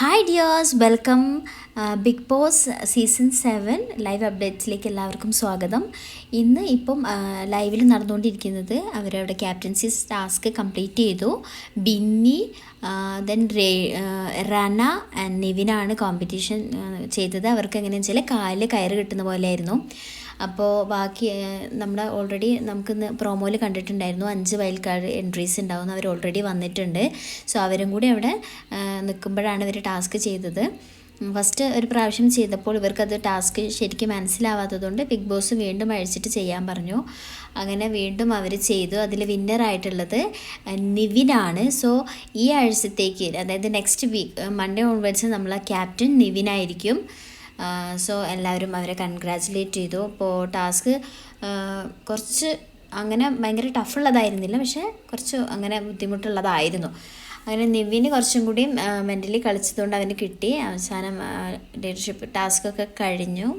Hi dears, welcome Bigg Boss season 7 live അപ്ഡേറ്റ്സിലേക്ക് എല്ലാവർക്കും സ്വാഗതം. ഇന്ന് ഇപ്പം ലൈവിൽ നടന്നുകൊണ്ടിരിക്കുന്നത് അവരവിടെ ക്യാപ്റ്റൻസി ടാസ്ക് കംപ്ലീറ്റ് ചെയ്തു. ബിന്നി, ദെൻ റന ആൻഡ് നിവിനാണ് കോമ്പറ്റീഷൻ ചെയ്തത്. അവർക്ക് എങ്ങനെയാണെന്ന് വെച്ചാൽ കാലിൽ കയറ് കിട്ടുന്ന പോലെയായിരുന്നു. അപ്പോൾ ബാക്കി നമ്മുടെ ഓൾറെഡി നമുക്കിന്ന് പ്രോമോയിൽ കണ്ടിട്ടുണ്ടായിരുന്നു 5 വൈൽഡ് കാർഡ് എൻട്രീസ് ഉണ്ടാവുമെന്ന്. അവർ ഓൾറെഡി വന്നിട്ടുണ്ട്. സോ അവരും കൂടി അവിടെ നിൽക്കുമ്പോഴാണ് ഇവർ ടാസ്ക് ചെയ്തത്. ഫസ്റ്റ് ഒരു പ്രാവശ്യം ചെയ്തപ്പോൾ ഇവർക്കത് ടാസ്ക് ശരിക്കും മനസ്സിലാവാത്തതുകൊണ്ട് ബിഗ് ബോസ് വീണ്ടും അഴിച്ചിട്ട് ചെയ്യാൻ പറഞ്ഞു. അങ്ങനെ വീണ്ടും അവർ ചെയ്തു. അതിൽ വിന്നറായിട്ടുള്ളത് നിവിനാണ്. സോ ഈ ആഴ്ചത്തേക്ക്, അതായത് നെക്സ്റ്റ് വീക്ക് മൺഡേ ഓൺവേർഡ്സ് നമ്മളെ ക്യാപ്റ്റൻ നിവിനായിരിക്കും. സോ എല്ലാവരും അവരെ കൺഗ്രാജുലേറ്റ് ചെയ്തു. അപ്പോൾ ടാസ്ക് കുറച്ച് അങ്ങനെ ഭയങ്കര ടഫുള്ളതായിരുന്നില്ല, പക്ഷേ കുറച്ച് അങ്ങനെ ബുദ്ധിമുട്ടുള്ളതായിരുന്നു. അങ്ങനെ നിവിന് കുറച്ചും കൂടി മെൻ്റലി കളിച്ചതുകൊണ്ട് അവന് കിട്ടി. അവസാനം ലീഡർഷിപ്പ് ടാസ്കൊക്കെ കഴിഞ്ഞു.